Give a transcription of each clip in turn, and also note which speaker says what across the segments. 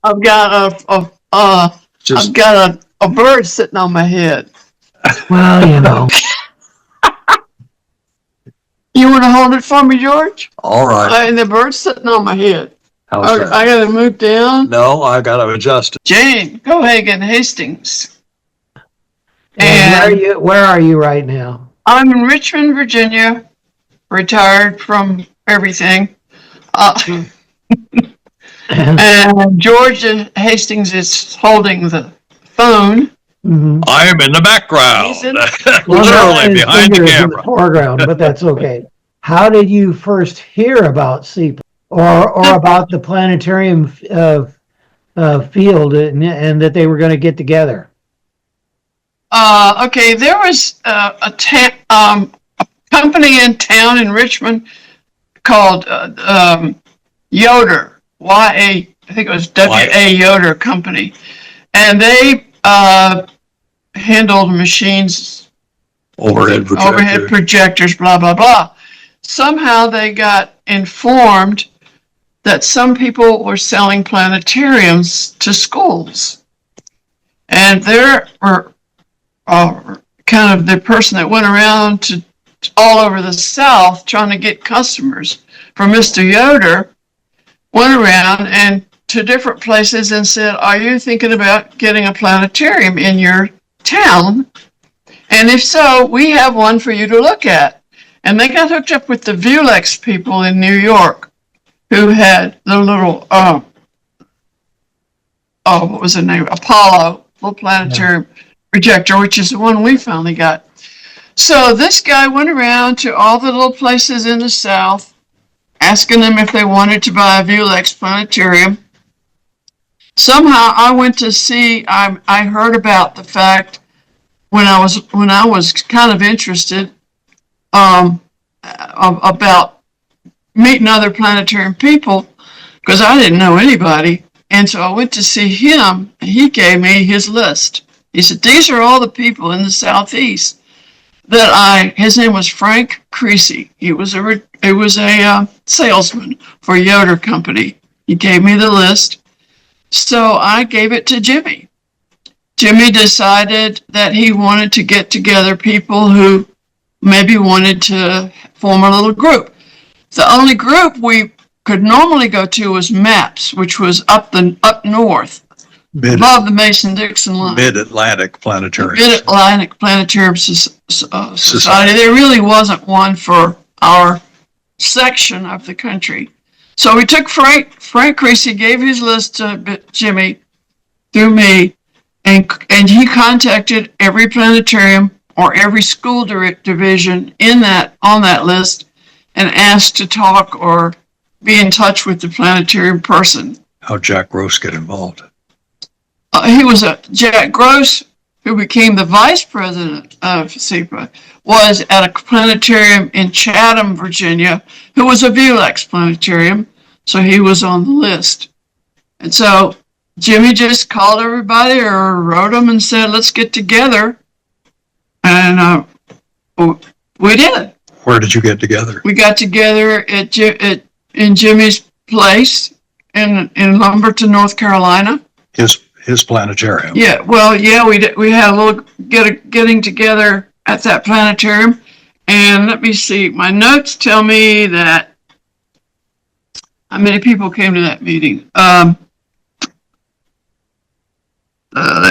Speaker 1: I've got
Speaker 2: Just
Speaker 1: I've got a bird sitting on my head.
Speaker 3: Well, you know.
Speaker 1: You want to hold it for me, George?
Speaker 2: all right.
Speaker 1: And the bird's sitting on my head.
Speaker 2: How's that?
Speaker 1: I got to move down.
Speaker 2: No, I got to adjust it.
Speaker 1: Jane Cohagen, Hastings.
Speaker 3: And where are you right now?
Speaker 1: I'm in Richmond, Virginia, retired from everything. And George Hastings is holding the phone.
Speaker 3: Mm-hmm.
Speaker 2: I am in the background,
Speaker 3: Well,
Speaker 2: literally behind the camera.
Speaker 3: In the foreground, but that's okay. How did you first hear about SEPA or about the planetarium field and that they were going to get together?
Speaker 1: Okay, there was a company in town in Richmond called Yoder, I think it was W.A. Yoder Company, and they handled machines, overhead projectors, blah, blah, blah. Somehow they got informed that some people were selling planetariums to schools. And there were kind of the person that went around to all over the South trying to get customers for Mr. Yoder, went around and to different places and said, are you thinking about getting a planetarium in your town? And if so, we have one for you to look at. And they got hooked up with the Vulex people in New York who had the little, what was the name? Apollo, little planetarium projector, which is the one we finally got. So this guy went around to all the little places in the South, asking them if they wanted to buy a Vulex planetarium. Somehow I went to see, I heard about the fact when I was kind of interested about meeting other planetarium people, because I didn't know anybody. And so I went to see him, and he gave me his list. He said, these are all the people in the Southeast that his name was Frank Creasy. He was a salesman for Yoder Company. He gave me the list. So I gave it to Jimmy. Jimmy decided that he wanted to get together people who maybe wanted to form a little group. The only group we could normally go to was MAPS, which was up north, above the Mason-Dixon line.
Speaker 2: Mid-Atlantic Planetarium.
Speaker 1: Mid-Atlantic Planetarium Society. There really wasn't one for our section of the country. So we took Frank Creasy, gave his list to Jimmy through me, and he contacted every planetarium or every school division on that list and asked to talk or be in touch with the planetarium person.
Speaker 2: How'd Jack Gross get involved?
Speaker 1: He was Jack Gross, who became the vice president of SEPA, was at a planetarium in Chatham, Virginia, who was a Vulex planetarium, so he was on the list. And so Jimmy just called everybody or wrote them and said, let's get together. And we did.
Speaker 2: Where did you get together?
Speaker 1: We got together in Jimmy's place in Lumberton, North Carolina.
Speaker 2: His planetarium.
Speaker 1: Yeah, well, yeah, we had a little getting together at that planetarium, and let me see. My notes tell me that how many people came to that meeting. Let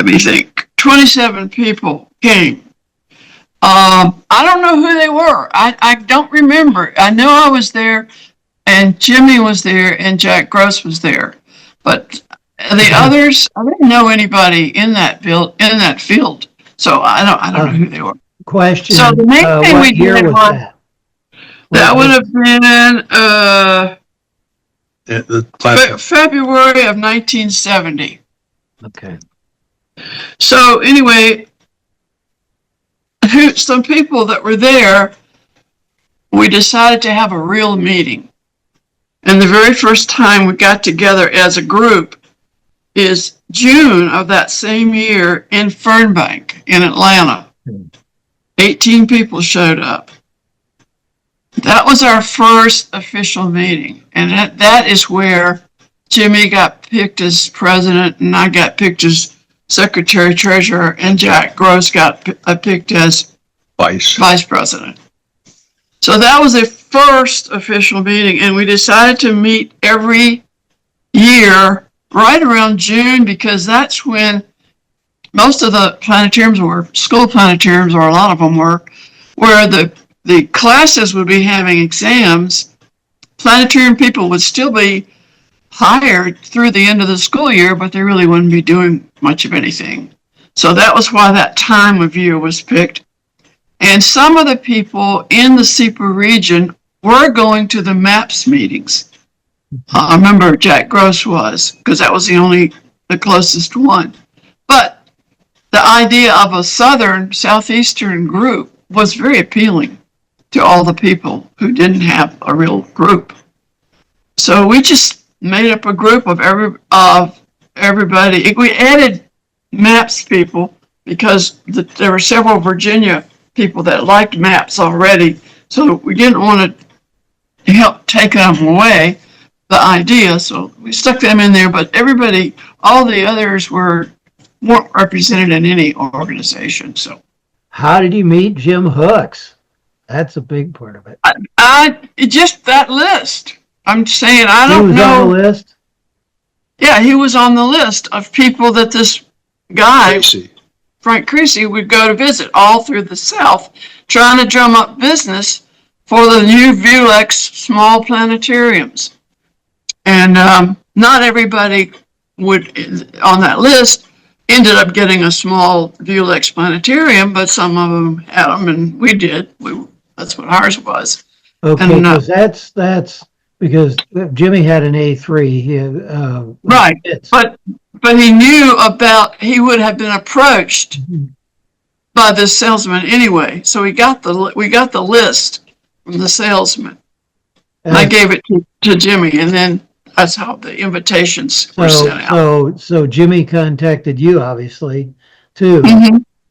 Speaker 1: me think. 27 people came. I don't know who they were. I don't remember. I know I was there, and Jimmy was there, and Jack Gross was there, but the others, I didn't know anybody in that field, so I don't know who they were.
Speaker 3: Question.
Speaker 1: So the main thing we did was that would have been February of 1970.
Speaker 3: Okay.
Speaker 1: So anyway, some people that were there, we decided to have a real meeting. And the very first time we got together as a group is June of that same year in Fernbank in Atlanta. 18 people showed up. That was our first official meeting. And that is where Jimmy got picked as president, and I got picked as secretary treasurer, and Jack Gross got picked as vice president. So that was the first official meeting, and we decided to meet every year right around June, because that's when most of the planetariums were school planetariums, or a lot of them were, where the classes would be having exams. Planetarium people would still be hired through the end of the school year, but they really wouldn't be doing much of anything. So that was why that time of year was picked. And some of the people in the SEPA region were going to the MAPS meetings. I remember Jack Gross was, because that was the closest one. But the idea of a southeastern group was very appealing to all the people who didn't have a real group. So we just made up a group of everybody. We added MAPS people because there were several Virginia people that liked MAPS already. So we didn't want to help take them away, the idea. So we stuck them in there, but everybody, all the others weren't represented in any organization. So
Speaker 3: how did you meet Jim Hooks? That's a big part of it.
Speaker 1: Just that list. I'm saying, I don't know.
Speaker 3: He was on the list?
Speaker 1: Yeah, he was on the list of people that this guy, Frank Creasy, would go to visit all through the South, trying to drum up business for the new Vulex small planetariums. And not everybody on that list ended up getting a small Vulex planetarium, but some of them had them, and we did. That's what ours was.
Speaker 3: Okay, because that's because Jimmy had an A3.
Speaker 1: Right, but he knew he would have been approached by this salesman anyway. So we got the list from the salesman. And I gave it to Jimmy, and then that's how the invitations were sent out.
Speaker 3: So Jimmy contacted you, obviously, too,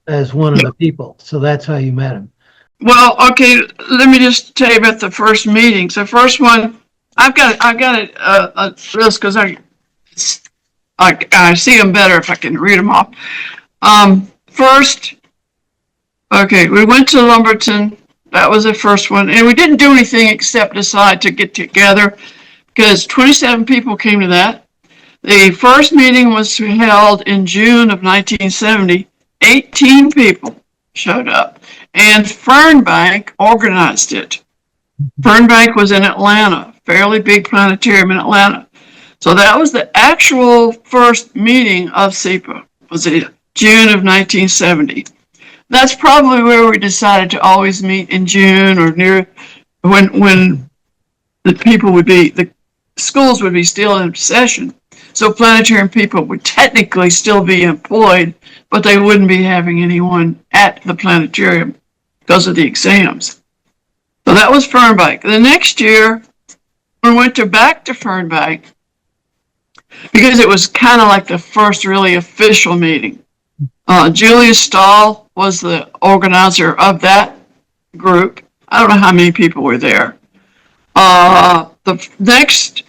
Speaker 3: as one of the people. So that's how you met him.
Speaker 1: Well, okay, let me just tell you about the first meetings. The first one, I've got a list because I see them better if I can read them off. First, okay, we went to Lumberton. That was the first one. And we didn't do anything except decide to get together because 27 people came to that. The first meeting was held in June of 1970. 18 people showed up. And Fernbank organized it. Fernbank was in Atlanta, fairly big planetarium in Atlanta. So that was the actual first meeting of SEPA, was in June of 1970. That's probably where we decided to always meet in June or near when the schools would be still in session. So planetarium people would technically still be employed, but they wouldn't be having anyone at the planetarium because of the exams. So that was Fernbank. The next year, we went back to Fernbank because it was kind of like the first really official meeting. Julius Stahl was the organizer of that group. I don't know how many people were there. The next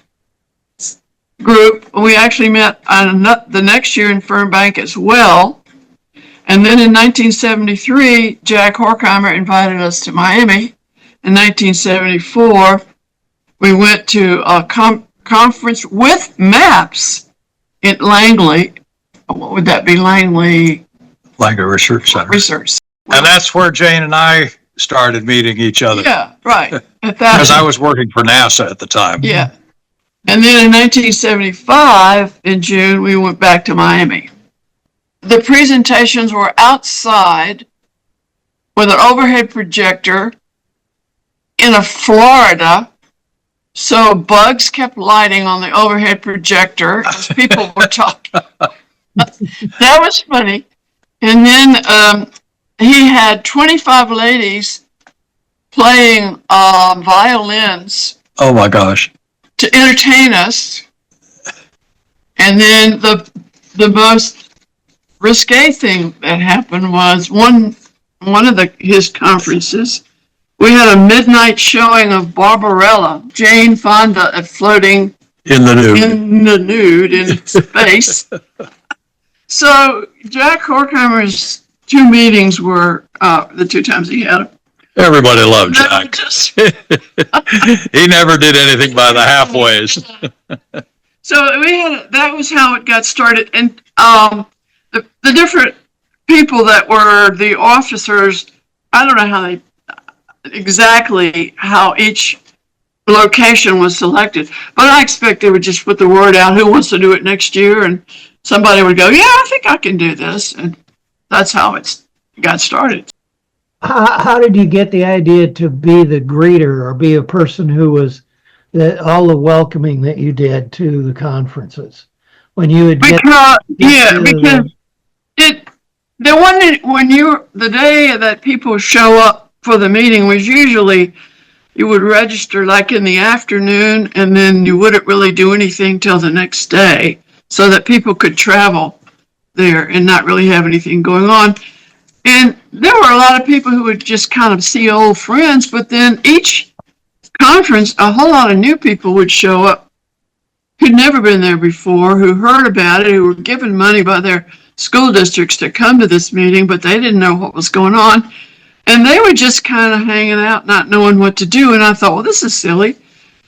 Speaker 1: group, we actually met the next year in Fernbank as well. And then in 1973, Jack Horkheimer invited us to Miami. In 1974, we went to a conference with MAPS in Langley. What would that be? Langley
Speaker 2: Research Center.
Speaker 1: Research.
Speaker 2: And that's where Jane and I started meeting each other.
Speaker 1: Yeah, right.
Speaker 2: Because I was working for NASA at the time.
Speaker 1: Yeah. And then in 1975, in June, we went back to Miami. The presentations were outside with an overhead projector in Florida. So bugs kept lighting on the overhead projector as people were talking. That was funny. And then he had 25 ladies playing violins.
Speaker 2: Oh my gosh.
Speaker 1: To entertain us. And then the most risque thing that happened was one of his conferences, we had a midnight showing of Barbarella, Jane Fonda, a floating
Speaker 2: In the nude.
Speaker 1: In the nude, in space. So Jack Horkheimer's 2 meetings were the 2 times he had them.
Speaker 2: Everybody loved Jack. He never did anything by the halfways.
Speaker 1: So that was how it got started. And the different people that were the officers, I don't know exactly how each location was selected, but I expect they would just put the word out, who wants to do it next year? And somebody would go, yeah, I think I can do this. And that's how it got started.
Speaker 3: How did you get the idea to be the greeter or be a person who was all the welcoming that you did to the conferences? When you would
Speaker 1: because the day that people show up for the meeting was usually you would register like in the afternoon, and then you wouldn't really do anything till the next day so that people could travel there and not really have anything going on. And there were a lot of people who would just kind of see old friends, but then each conference, a whole lot of new people would show up who'd never been there before, who heard about it, who were given money by their school districts to come to this meeting, but they didn't know what was going on. And they were just kind of hanging out, not knowing what to do. And I thought, well, this is silly.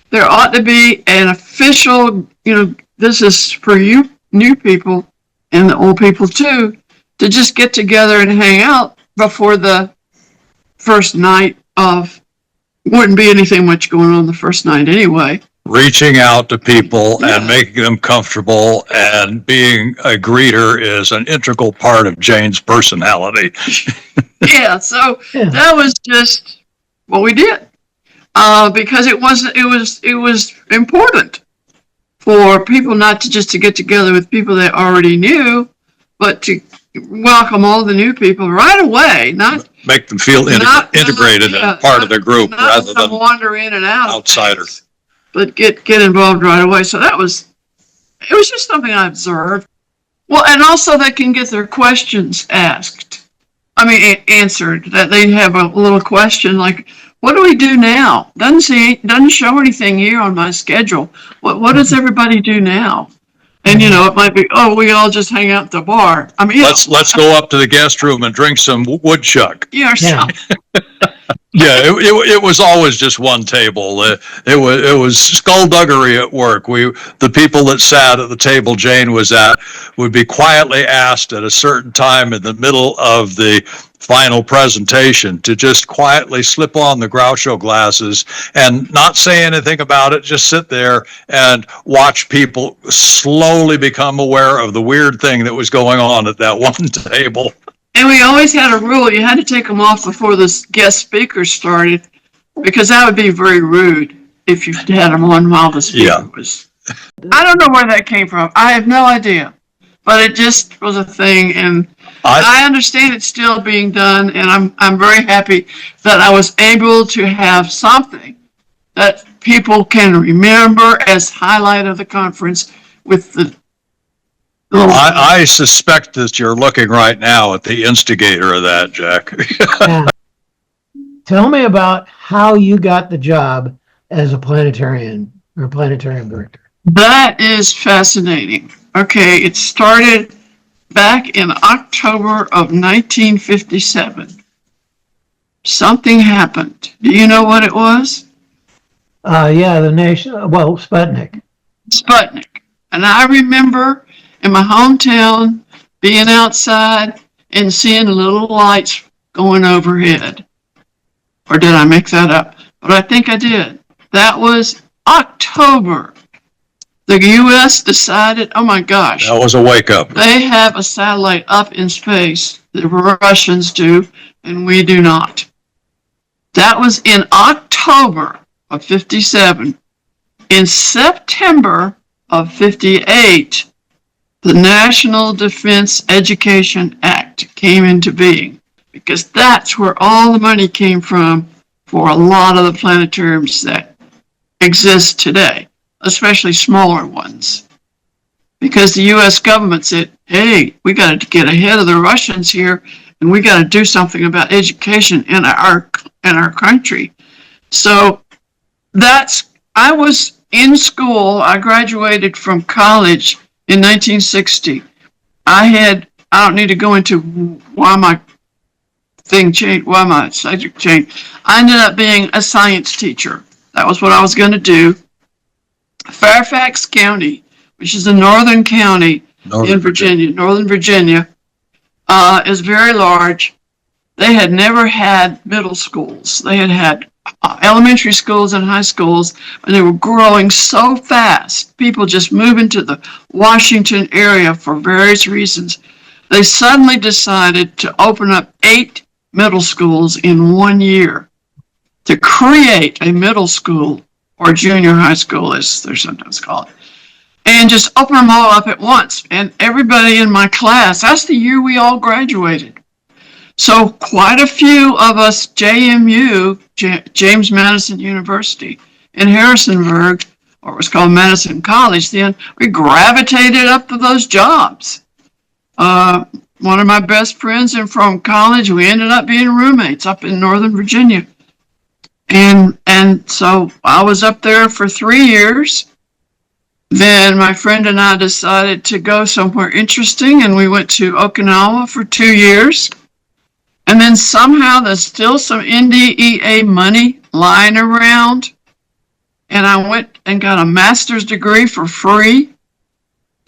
Speaker 1: There ought to be an official, this is for you new people and the old people too, to just get together and hang out before the first night wouldn't be anything much going on the first night anyway.
Speaker 2: Reaching out to people and making them comfortable, and being a greeter is an integral part of Jane's personality.
Speaker 1: So that was just what we did, because it was important for people not to just to get together with people they already knew, but to welcome all the new people right away, not
Speaker 2: make them feel integrated and part of the group rather than
Speaker 1: wander in and out
Speaker 2: outsiders.
Speaker 1: But get involved right away. So it was just something I observed. Well, and also they can get their questions answered. That they have a little question like, what do we do now? Doesn't show anything here on my schedule. What does everybody do now? And it might be, we all just hang out at the bar.
Speaker 2: Let's go up to the guest room and drink some woodchuck.
Speaker 1: Yeah.
Speaker 2: It was always just one table. It was skullduggery at work. The people that sat at the table Jane was at would be quietly asked at a certain time in the middle of the final presentation to just quietly slip on the Groucho glasses and not say anything about it, just sit there and watch people slowly become aware of the weird thing that was going on at that one table.
Speaker 1: And we always had a rule, you had to take them off before the guest speaker started, because that would be very rude if you had them on while the speaker was. I don't know where that came from. I have no idea. But it just was a thing, and I understand it's still being done, and I'm very happy that I was able to have something that people can remember as highlight of the conference with the
Speaker 2: I suspect that you're looking right now at the instigator of that, Jack.
Speaker 3: Tell me about how you got the job as a planetarian or planetarium director.
Speaker 1: That is fascinating. Okay, it started back in October of 1957. Something happened. Do you know what it was?
Speaker 3: The nation, Sputnik.
Speaker 1: Sputnik. And I remember in my hometown being outside and seeing the little lights going overhead. Or did I make that up? But I think I did. That was October. The U.S. decided, oh my gosh.
Speaker 2: That was a wake up.
Speaker 1: They have a satellite up in space. The Russians do, and we do not. That was in October of 57. In September of 58, the National Defense Education Act came into being, because that's where all the money came from for a lot of the planetariums that exist today, especially smaller ones. Because the U.S. government said, hey, we got to get ahead of the Russians here, and we got to do something about education in our country. So I was in school, I graduated from college in 1960. I don't need to go into why my thing changed, why my subject changed. I ended up being a science teacher. That was what I was going to do. Fairfax County, which is a northern county in Virginia, Northern Virginia, is very large. They had never had middle schools. They had elementary schools and high schools, and they were growing so fast. People just moving to the Washington area for various reasons. They suddenly decided to open up 8 middle schools in 1 year, to create a middle school, or junior high school as they're sometimes called, and just open them all up at once. And everybody in my class, that's the year we all graduated. So quite a few of us, JMU, James Madison University in Harrisonburg, or it was called Madison College then, we gravitated up to those jobs. One of my best friends and from college, we ended up being roommates up in Northern Virginia. And so I was up there for 3 years. Then my friend and I decided to go somewhere interesting, and we went to Okinawa for 2 years. And then somehow there's still some NDEA money lying around. And I went and got a master's degree for free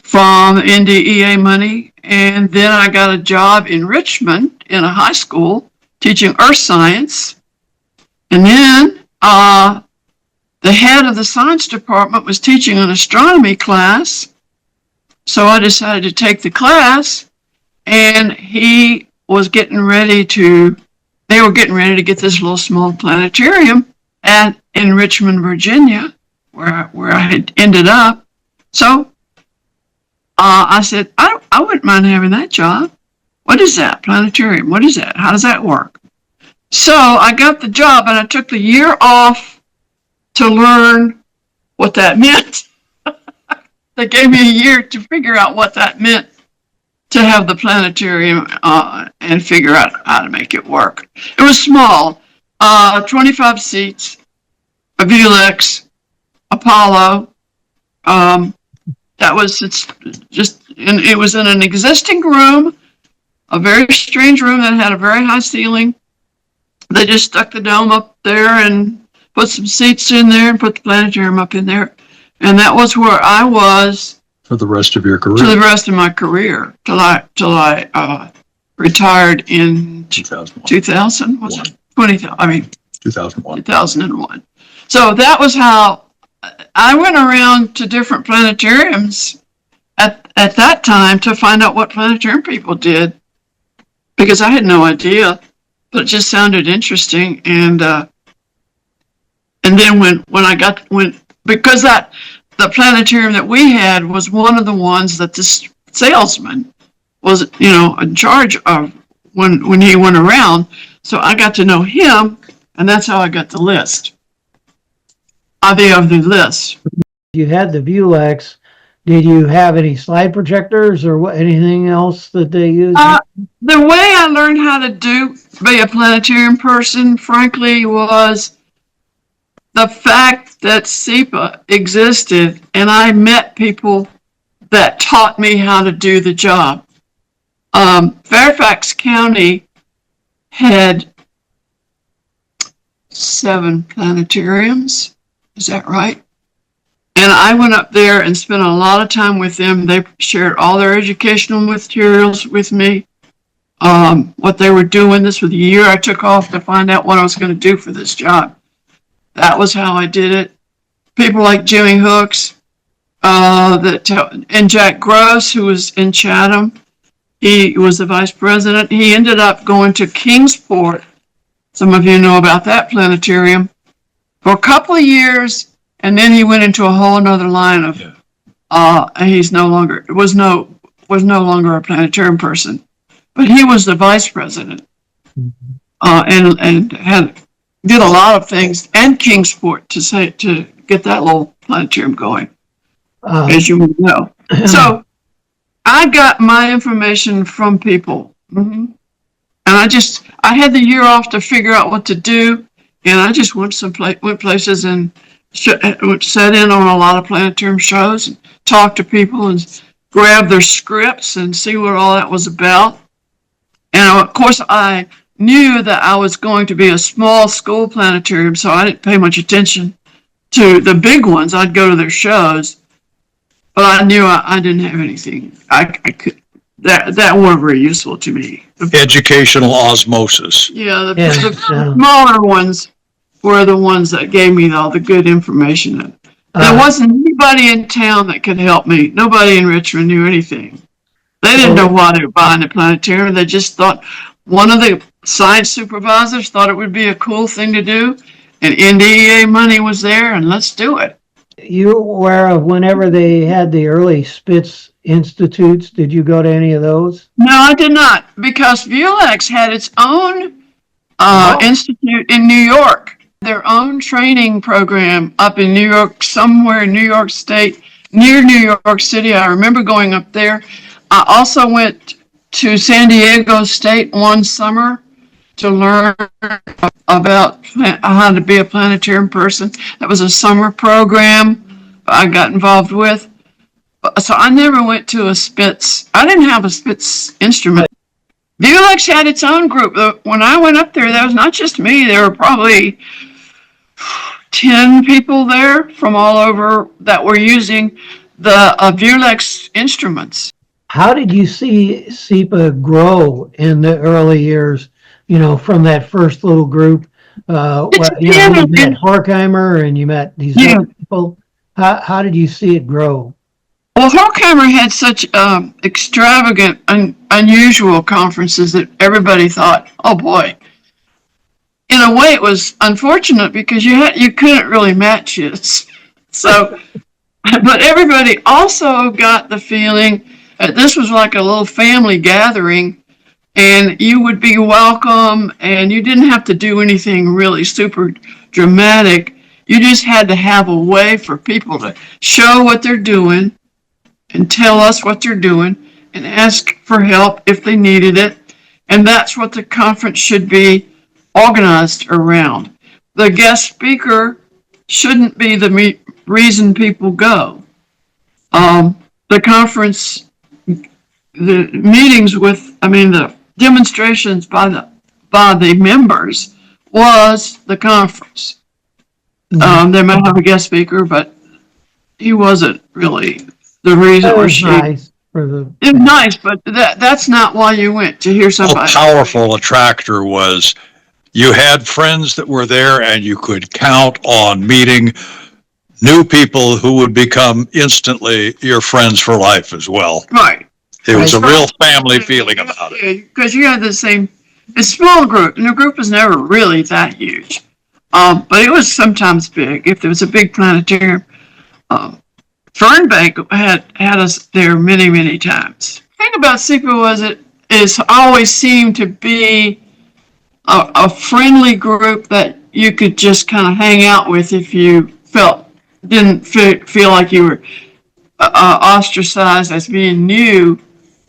Speaker 1: from NDEA money. And then I got a job in Richmond in a high school teaching earth science. And then the head of the science department was teaching an astronomy class. So I decided to take the class, and they were getting ready to get this little small planetarium in Richmond, Virginia, where I had ended up. So I said, I wouldn't mind having that job. What is that? Planetarium. What is that? How does that work? So I got the job, and I took the year off to learn what that meant. They gave me a year to figure out what that meant to have the planetarium and figure out how to make it work. It was small, 25 seats, a Vulex, Apollo. It was in an existing room, a very strange room that had a very high ceiling. They just stuck the dome up there and put some seats in there and put the planetarium up in there. And that was where I was
Speaker 2: for the rest of your career.
Speaker 1: For the rest of my career, till I retired in 2000. Was it 2001? 2001. So that was how I went around to different planetariums at that time to find out what planetarium people did, because I had no idea, but it just sounded interesting. And then when because the planetarium that we had was one of the ones that this salesman was, in charge of when he went around. So I got to know him, and that's how I got the list. Of the list.
Speaker 3: You had the Vulex. Did you have any slide projectors or anything else that they used?
Speaker 1: The way I learned how to be a planetarium person, frankly, was the fact that SEPA existed, and I met people that taught me how to do the job. Fairfax County had 7 planetariums. Is that right? And I went up there and spent a lot of time with them. They shared all their educational materials with me, what they were doing. This was the year I took off to find out what I was going to do for this job. That was how I did it. People like Jimmy Hooks and Jack Gross, who was in Chatham. He was the vice president. He ended up going to Kingsport. Some of you know about that planetarium for a couple of years, and then he went into a whole another line of. He's no longer was no longer a planetarium person, but he was the vice president, and did a lot of things, and Kingsport to get that little planetarium going, as you know. So I got my information from people, and I had the year off to figure out what to do, and I just went places and sat in on a lot of planetarium shows, and talk to people and grab their scripts and see what all that was about. And of course, I knew that I was going to be a small school planetarium, so I didn't pay much attention to the big ones. I'd go to their shows, but I knew I didn't have anything. I could that weren't very useful to me.
Speaker 2: Educational osmosis.
Speaker 1: Yeah, the smaller ones were the ones that gave me all the good information. There wasn't anybody in town that could help me. Nobody in Richmond knew anything. They didn't know why they were buying the planetarium. They just thought one of the science supervisors thought it would be a cool thing to do, and NDEA money was there, and let's do it.
Speaker 3: You were aware of whenever they had the early Spitz Institutes? Did you go to any of those?
Speaker 1: No, I did not, because Vulex had its own institute in New York, their own training program up in New York, somewhere in New York State, near New York City. I remember going up there. I also went to San Diego State one summer to learn about how to be a planetarium person. That was a summer program I got involved with. So I never went to a Spitz. I didn't have a Spitz instrument. Vulex had its own group. When I went up there was not just me. There were probably 10 people there from all over that were using the Vulex instruments.
Speaker 3: How did you see SEPA grow in the early years, from that first little group? You met Horkheimer and you met these other people. How did you see it grow?
Speaker 1: Well, Horkheimer had such extravagant, unusual conferences that everybody thought, oh boy. In a way, it was unfortunate because you couldn't really match it. So, but everybody also got the feeling that this was like a little family gathering, and you would be welcome, and you didn't have to do anything really super dramatic. You just had to have a way for people to show what they're doing and tell us what they're doing and ask for help if they needed it. And that's what the conference should be organized around. The guest speaker shouldn't be the reason people go. The conference, the meetings the demonstrations by the members was the conference. They might have a guest speaker, but he wasn't really the reason. It was nice, but that's not why you went, to hear somebody.
Speaker 2: How powerful attractor was, you had friends that were there, and you could count on meeting new people who would become instantly your friends for life as well.
Speaker 1: Right.
Speaker 2: It was a real family feeling about it.
Speaker 1: Because you had it's a small group, and the group was never really that huge. But it was sometimes big. If there was a big planetarium, Fernbank had us there many, many times. The thing about SEPA is always seemed to be a friendly group that you could just kind of hang out with if you didn't feel like you were ostracized as being new.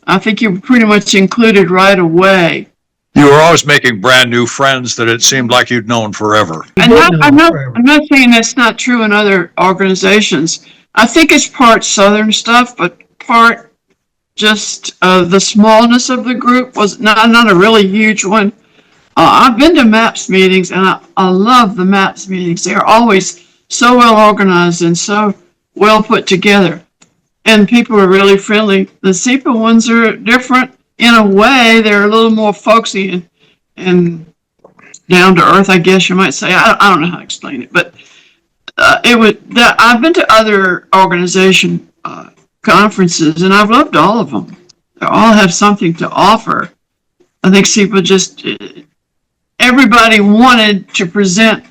Speaker 1: I think you were pretty much included right away.
Speaker 2: You were always making brand new friends that it seemed like you'd known forever.
Speaker 1: I'm not saying that's not true in other organizations. I think it's part Southern stuff, but part just the smallness of the group was not a really huge one. I've been to MAPS meetings, and I love the MAPS meetings. They're always so well organized and so well put together. And people are really friendly. The SEPA ones are different in a way. They're a little more folksy and down to earth, I guess you might say. I don't know how to explain it, but I've been to other organization conferences, and I've loved all of them. They all have something to offer. I think SEPA everybody wanted to present.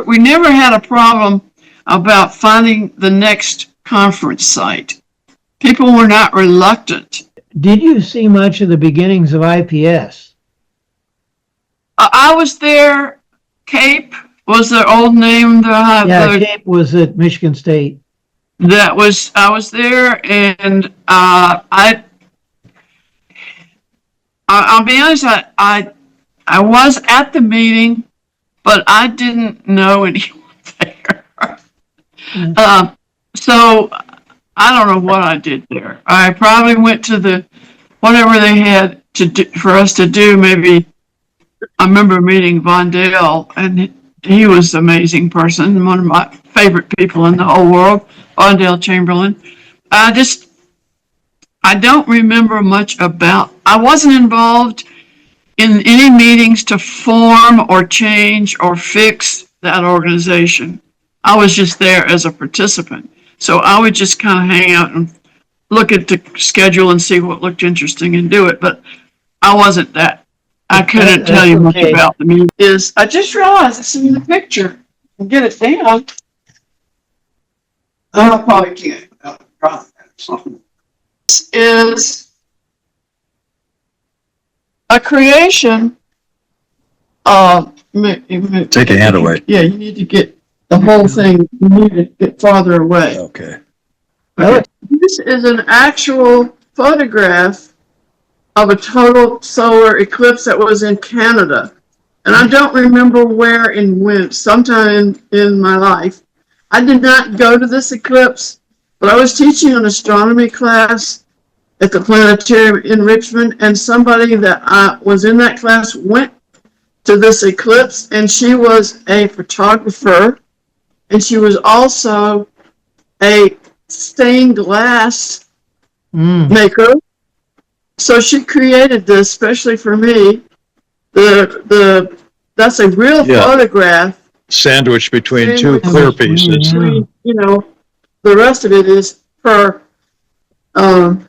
Speaker 1: We never had a problem about finding the next conference site. People were not reluctant.
Speaker 3: Did you see much of the beginnings of IPS?
Speaker 1: I was there. CAPE was their old name.
Speaker 3: CAPE was at Michigan State.
Speaker 1: I was there, and I'll be honest, I was at the meeting, but I didn't know anyone there. So I don't know what I did there. I probably went to whatever they had to do, for us to do. Maybe I remember meeting Von Dale, and he was an amazing person, one of my favorite people in the whole world, Von Dale Chamberlain. I don't remember much about, I wasn't involved in any meetings to form or change or fix that organization. I was just there as a participant. So I would just kind of hang out and look at the schedule and see what looked interesting and do it. But I wasn't that. I couldn't tell you much about the music. I just realized it's in the picture. I'll get it down. I probably can't. This is a creation.
Speaker 2: Take a hand away.
Speaker 1: Yeah, you need to get the whole thing. You need to get farther away.
Speaker 2: Okay.
Speaker 1: This is an actual photograph of a total solar eclipse that was in Canada. And I don't remember where and when, sometime in my life. I did not go to this eclipse, but I was teaching an astronomy class at the planetarium in Richmond, and somebody that was in that class went to this eclipse, and she was a photographer, and she was also a stained glass maker. So she created this especially for me. That's a real photograph.
Speaker 2: Sandwiched between two clear pieces.
Speaker 1: Between, the rest of it is her, the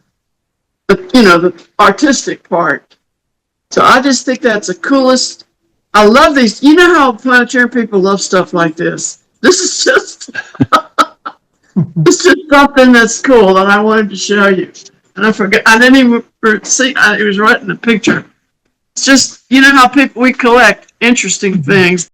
Speaker 1: artistic part. So I just think that's the coolest. I love these. You know how planetarium people love stuff like this. This is just, it's just something that's cool that I wanted to show you. And I forgot, I didn't even see, it was right in the picture. It's just, you know how we collect interesting things.